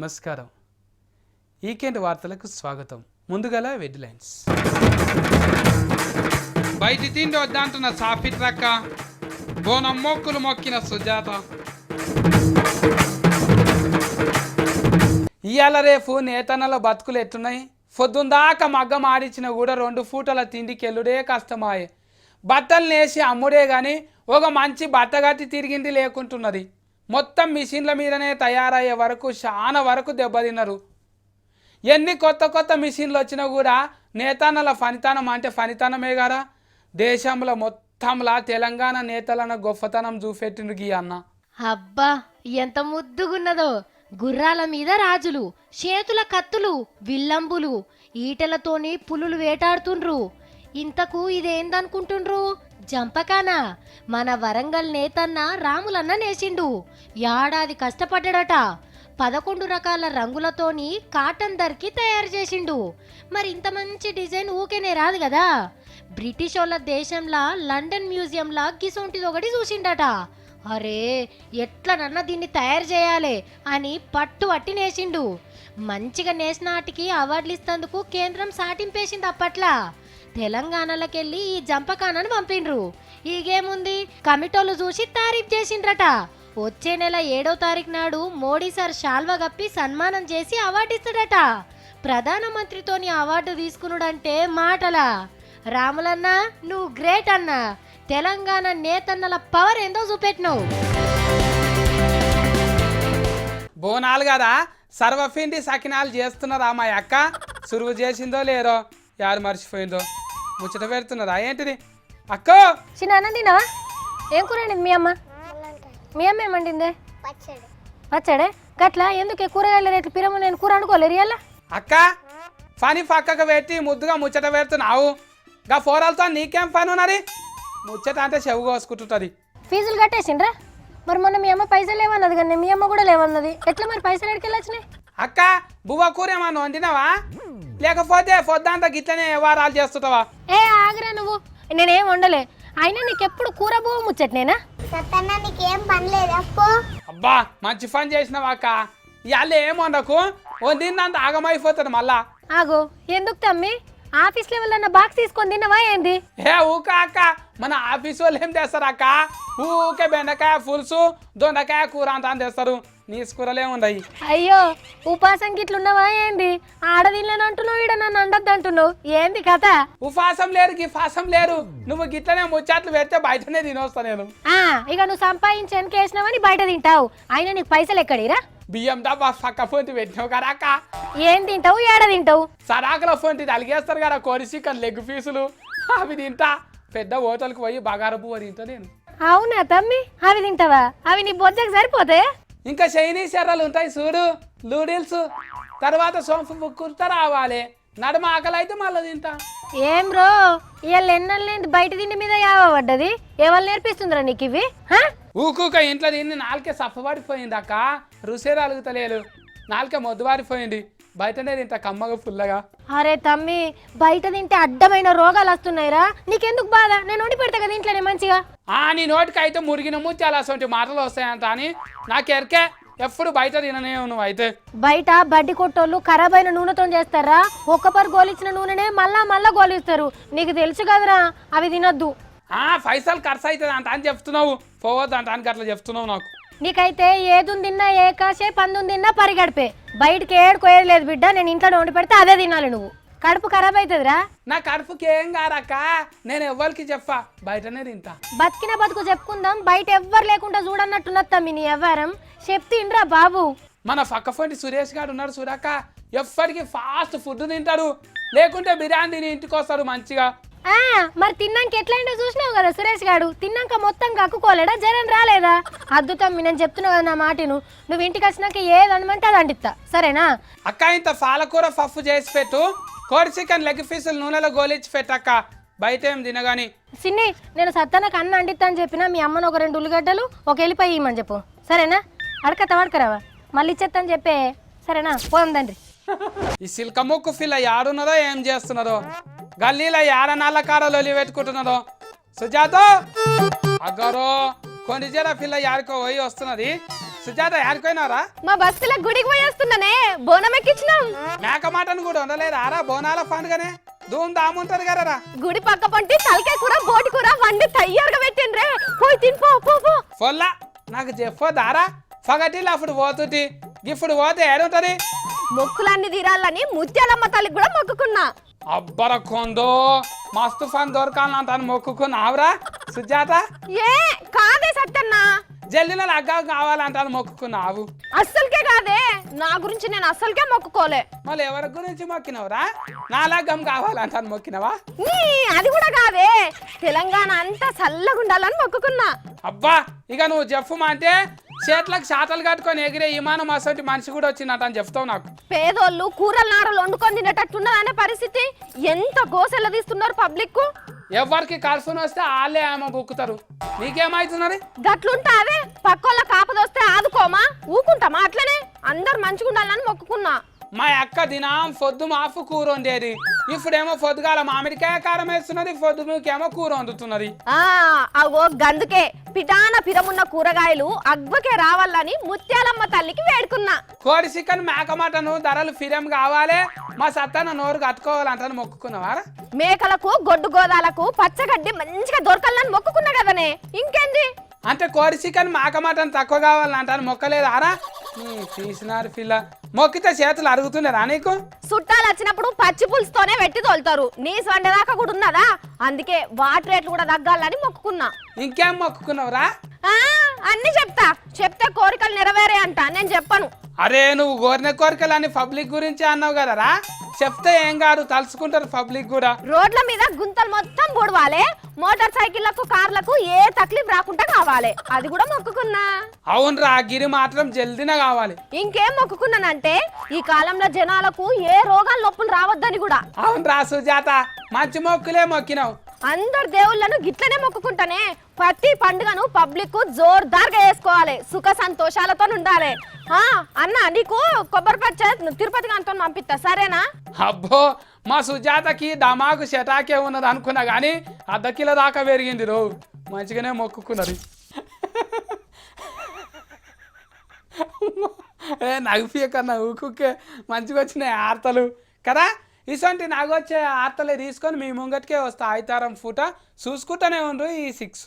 నమస్కారం. వీకెండ్ వార్తలకు స్వాగతం. ముందుగల హెడ్లైన్స్. బయటి తిండి వద్దంటున్న సాఫీ ట్రక్క, బోనం మొక్కులు మొక్కిన సుజాత. ఇవాళ రేపు నేతన్నల బతుకులు ఎట్టున్నాయి. పొద్దుందాకా మగ్గం ఆడిచిన కూడా 2 పూటల తిండికి ఎల్లుడే కష్టమాయే. బట్టలు నేసి అమ్ముడే కానీ ఒక మంచి బట్ట కట్టి తిరిగింది లేకుంటున్నది. మొత్తం మిషన్ల మీదనే తయారయ్యే వరకు చాలా వరకు దెబ్బతిన్నారు. ఎన్ని కొత్త మిషన్లు వచ్చినా కూడా నేతన్నల ఫనితనం అంటే ఫనితనమే కదా. దేశంలో మొత్తంలా తెలంగాణ నేతలన్న గొప్పతనం చూపెట్టిండు గీ అన్న. అబ్బా ఎంత ముద్దుగున్నదో. గుర్రాల మీద రాజులు, చేతుల కత్తులు, విల్లంబులు, ఈటెలతోని పులులు వేటాడుతుండ్రు. ఇంతకు ఇదేందనుకుంటుండ్రు? జంపకానా? మన వరంగల్ నేతన్న రాములన్న నేసిండు. ఏడాది కష్టపడ్డాడట. 11 రకాల రంగులతోని కాటన్ దర్కి తయారు చేసిండు. మరి ఇంత మంచి డిజైన్ ఊకేనే రాదు కదా. బ్రిటిష్ వాళ్ళ దేశంలా లండన్ మ్యూజియంలా గిసొంటిది ఒకటి చూసిండట. అరే ఎట్లనన్నా దీన్ని తయారు చేయాలి అని పట్టు నేసిండు. మంచిగా నేసినాటికి అవార్డులు ఇస్తందుకు కేంద్రం సాటింపేసింది. అప్పట్లా తెలంగాణలోకెళ్ళి ఈ జంపకానని పంపిండ్రు. ఈగేముంది, కమిటోలు చూసి తారీఫ్ చేసిండ్రట. వచ్చే నెల 7వ తారీఖు నాడు మోడీ సార్ శాల్వా కప్పి సన్మానం చేసి అవార్డు ఇస్తాడట. ప్రధానమంత్రితోని అవార్డు తీసుకున్నాడంటే మాటలా. రాములన్నా నువ్వు గ్రేట్ అన్నా. తెలంగాణ నేతన్నల పవర్ ఏందో చూపెట్టినావు. బోనాలు కదా, సర్వపిండి సకినాలు చేస్తున్నారా మా అక్క? సురువు చేసిందో లేరో, యారు మర్చిపోయిందో ముచ్చట పెడుతున్నారా ఏంటిది? అక్క చిన్న అన్నం తిన్నావా? ఏం కూర అండి మీ అమ్మ? మీ అమ్మ ఏమండిందే? పచ్చడే. గట్లా ఎందుకే కూరగాయల రేట్లు పిరము? నేను కూర అనుకోలేరు ఇవాళ. అక్క పని పక్కకు పెట్టి ముద్దుగా ముచ్చట పెడుతున్నావు. గా ఫోరాలతో నీకేం పని ఉన్నది? ముచ్చట అంటే చెవు కోసుకుంటుంది. ఫీజులు కట్టేసిండ్రా? మరి మొన్న మీ అమ్మ పైసలు లేవన్నది కానీ మీ అమ్మ కూడా లేవన్నది. ఎట్లా మరి పైసలు ఎక్కడికి వెళ్ళొచ్చినాయి? అక్క బువ్వ కూర ఏమన్నా వండినావా? లేకపోతే పొద్దంతా గిట్లనే వ్యవహారాలు చేస్తుంటావా? ఏ ఆగరా నువ్వు, నేనేం వండలే. అయినా నీకెప్పుడు కూర బువ్వ ముచ్చట్నేనా? నీకేం పని లేదు. అబ్బా మంచి పని చేసినావా అక్క. ఇవాళ ఏం వండకు, వండిందంత ఆగమైపోతుంది మళ్ళా. ఆగో ఎందుకు తమ్మి? ఆఫీస్ లెవెల్ అన్న బాక్స్ తీసుకొని తిన్నవా ఏంది? ఏ ఊక అక్క, మన ఆఫీస్ వాళ్ళు ఏం చేస్తారు అక్క? ఊకే బెండకాయ పులుసు, దొండకాయ కూర అంతా తెస్తారు. నీ కూరలే ఉన్నాయి. అయ్యో ఉపాసం గిట్లున్నావా ఏంది? ఆడదిల్లని అంటున్నావు, ఈడ నన్ను అండద్దు అంటున్నావు. ఏంది కథ? ఉపాసం లేరు గిఫాసం లేరు. నువ్వు గిట్లనే ముచ్చట్లు పెడితే బయటనే తినొస్తా నేను. ఇక నువ్వు సంపాదించి వెనకేసినావని బయట తింటావు. అయినా నీకు పైసలు ఎక్కడిరా? బియ్యం డబ్బా పక్క పొంటి పెట్టినావు కదా అక్క. ఏం తింటావు, ఏడ తింటావు? సరాకుల పొంటి అలిగేస్తారు కదా కోడి చికెన్ లెగ్ పీసులు, అవి తింటా. పెద్ద హోటల్కి పోయి బగారు పువ్వు తింటా నేను. అవునా తమ్మి, అవి తింటావా? అవి నీ బొజ్జకు సరిపోతాయి. ఇంకా చైనీస్ ఎర్రలు ఉంటాయి చూడు, నూడిల్స్. తర్వాత సోంపు ముక్కుతా రావాలి. నడుమ ఆకలి అయితే మళ్ళీ తింటా. ఏం రో ఇవాళ ఎన్నెళ్ళేంటి బయట తిండి మీద యావ పడ్డది? ఎవరు నేర్పిస్తుందిరా నీకు ఇవి? ఊకూక ఇంట్లో తిని నాలుకే సప్పబడిపోయింది అక్క. రుసేది అలుగుతలేదు, నాలుకే మొద్దుబారిపోయింది. బయటనే తింటా కమ్మగా ఫుల్లగా. అరే తమ్మి, బయట తింటే అడ్డమైన రోగాలు వస్తున్నాయిరా. నీకెందుకు బాధ? నేను వండి పెడతా కదా ఇంట్లోనే మంచిగా. నీ నోటికి అయితే మురిగిన ముత్యాలు అసలు మాటలు వస్తాయంట అని నాకు ఎరికే. ఎప్పుడు బయట తిననే నువ్వు అయితే. బయట బడ్డి కొట్టోళ్ళు ఖరాబ్ అయిన నూనెతో చేస్తారా? ఒక్కపారు గోలిచ్చిన నూనెనే మళ్ళా గోలిస్తారు. నీకు తెలుసు కదరా, అవి తినొద్దు. పైసలు ఖర్చు అవుతుంది అంట అని చెప్తున్నావు. పోవద్దు అంట అని అట్లా చెప్తున్నావు నాకు. నీకైతే ఏదుని తిన్నా ఏకాశే, పందుని తిన్నా పరిగడిపే. బయటకి ఏడుకోయలేదు బిడ్డ. నేను ఇంట్లో వండి పెడితే అదే తినాలి. నువ్వు కడుపు ఖరాబ్ అవుతుందిరా. నా కడుపుకి ఏం కారక్క, నేను ఎవ్వరికి చెప్పా, బయటనే తింటా. బతికిన బతుకు చెప్పుకుందాం, బయట ఎవ్వరు లేకుండా చూడన్నట్టున్నత్తా మీ నీ ఎవ్వరం చెప్తిండ్రా బాబు. మన పక్క ఫోన్ సురేష్ గారు ఉన్నాడు చూడక్క, ఎప్పటికీ ఫాస్ట్ ఫుడ్ తింటాడు. లేకుంటే బిర్యానీ తిని ఇంటికి వస్తాడు మంచిగా. మరి తిన్నాక ఎట్లయిందో చూసినావు కదా సురేష్ గాడు. తిన్నాక మొత్తం కక్కుకోలేడా? జ్వరం రాలేదా? అద్భుతం. నేను చెప్తున్నావు కదా నా మాటను. నువ్వు ఇంటికి వచ్చినాక ఏదనమంటే అది అంటిస్తా, సరేనా? అక్క ఇంత పాలకూర పప్పు చేసి పెట్టు, కోడి చికెన్ లెగ్ పీసులు నూనెలో గోలిచ్చి పెట్టక్క. బయట ఏం తినగాని. సిన్ని, నేను సత్తనకు అన్న అండిస్తా అని చెప్పినా మీ అమ్మను ఒక 2 ఉల్లిగడ్డలు ఒక ఎల్లిపాయ ఇవ్వమని చెప్పు, సరేనా? అడకరావా మళ్ళీ ఇచ్చేస్తాను చెప్పే, సరేనా? పోందండి. ఈ సిల్క ముక్కు పిల్ల యాడున్నదో ఏం చేస్తున్నారో, గల్లీలో యాడ నల్ల కాడలు పెట్టుకుంటున్నారో. సుజాత అగ్గరో కొన్ని జర పిల్ల యాడికో పోయి వస్తున్నది. సుజాత ఆడుకోయినారా? మా బస్తీలో గుడికి పోయి వస్తున్నానే, బోనం ఎక్కించినాం. మేక మటన్ కూడా ఉండలేదు ఆరా బోనాల పండుగనే ధూమ్ ధామ్ ఉంటది కదరా. గుడి పక్క పొంటి తలకాయ కూర బోటి కూర వండి తయారుగా పెట్టిండ్రే, పోయి తినిపో పో పో. పొల్లా నాకు చెప్పోదారా పగటిలో అప్పుడు పోతుంది ఇప్పుడు పోతే ఏడుంటది. మొక్కులన్నీ తీరాలని ముత్యాలమ్మ తల్లికి కూడా మొక్కుకున్నా. అబ్బర కొందో మస్తు ఫన్ దొరకాలంటాను మొక్కుకున్నావురా సుజాత? ఏ కాదే సత్యన్నా, జల్దిన లగ్గా కావాలంటాను మొక్కుకున్నావు. అస్సలకే కాదే, నా గురించి నేను అస్సలకే మొక్కుకోలే. మళ్ళీ ఎవరి గురించి మొక్కినవురా? నా లగ్గం కావాలంటాను మొక్కినవా? అది కూడా కాదే, తెలంగాణ అంతా చల్లగా ఉండాలని మొక్కుకున్నా. అబ్బా ఇక నువ్వు చెప్పమా అంటే చేతులకు శాతలు కట్టుకొని ఎగిరే విమానం అసలు మనిషి కూడా వచ్చిందట అని చెప్తావు నాకు. పేదోళ్ళు కూరలు నారలు వండుకొని తినేటట్టున్నదనే పరిస్థితి. ఎంత గోసెల్ల తీస్తున్నారు పబ్లిక్. ఎవరికి కలుసుని వస్తే వాళ్ళే ఏమో బుక్కుతారు. నీకేమైతున్నది? గట్లుంటావే, పక్కోళ్ళ కాపదొస్తే ఆదుకోమా, ఊకుంటామా? అట్లనే అందరు మంచిగా ఉండాలని మొక్కుకున్నా. మా అక్క దినం పొద్దు మాపు కూర వండేది, ఇప్పుడేమో పొద్దుగాల మామిడికాయ కారం వేస్తున్నది, పొద్దుకేమో కూర వండుతున్నది. అవో గందుకే పిటాన పిరమున్న కూరగాయలు అగ్వకే రావాలని ముత్యాలమ్మ తల్లికి వేడుకున్నా. కోడి చికెన్ మేక మటను ధరలు ఫిరం కావాలి, మా సత్తాన నోరు కట్టుకోవాలంటాను మొక్కుకున్నావా? మేకలకు గొడ్డు గోదాలకు పచ్చగడ్డి మంచిగా దొరకాలని మొక్కుకున్నా కదనే, ఇంకేంది? అంటే కోడి చికెన్ మేక మటన్ తక్కువ కావాలంటాను మొక్కలేదు ఆరా? తీసినారు పిల్ల, మొక్కితే చేతులు అరుగుతున్నారా నీకు? చుట్టాలు వచ్చినప్పుడు పచ్చి పులుసుతోనే పెట్టి తోలుతారు, నీసు వండేదాకా కూడా ఉన్నదా? అందుకే వాటర్ రేట్లు కూడా తగ్గాలని మొక్కుకున్నా. ఇంకేం మొక్కుకున్నావురా? అన్ని చెప్తే కోరికలు నెరవేరే అంట, నేను చెప్పను. అరే నువ్వు కోరిన కోరికలు అని పబ్లిక్ గురించి అన్నావు కదరా, చెప్తే ఏం కాదు తలుసుకుంటారు పబ్లిక్ కూడా. రోడ్ల మీద గుంతలు మొత్తం బుడవాలే, మోటార్ సైకిళ్లకు కార్లకు ఏ తక్లీఫ్ రాకుండా కావాలి, అది కూడా మొక్కుకున్నా. అవునరా గిరి మాత్రం జల్దిన కావాలి. ఇంకేం మొక్కుకున్నానంటే ఈ కాలంలో జనాలకు ఏ రోగాలు నొప్పులు రావద్దని కూడా. అవునరా సుజాత, మంచి మొక్కులే మొక్కినావు. అందరు దేవుళ్ళను గిట్లనే మొక్కుకుంటానే. ప్రతి పండుగను పబ్లిక్ జోర్దార్గా వేసుకోవాలి, సుఖ సంతోషాలతో ఉండాలి. అన్న నీకు కొబ్బరి పచ్చ తిరుపతి గంతో పంపిస్తా, సరేనా? అబ్బో మా సుజాతకి దమాకు శటాకే ఉన్నది అనుకున్నా గానీ అర్ధ కిలో దాకా పెరిగింది రో, మంచిగానే మొక్కుకున్నది. నవ్వియ కన్నా ఊకుకే మంచిగా వచ్చినాయి ఆర్తలు కదా. ఇసంటి నాకు వచ్చే ఆర్తలే తీసుకొని మీ ముంగటికే వస్తా. ఆయితారం పూట చూసుకుంటూనే ఉండ్రు ఈ 6.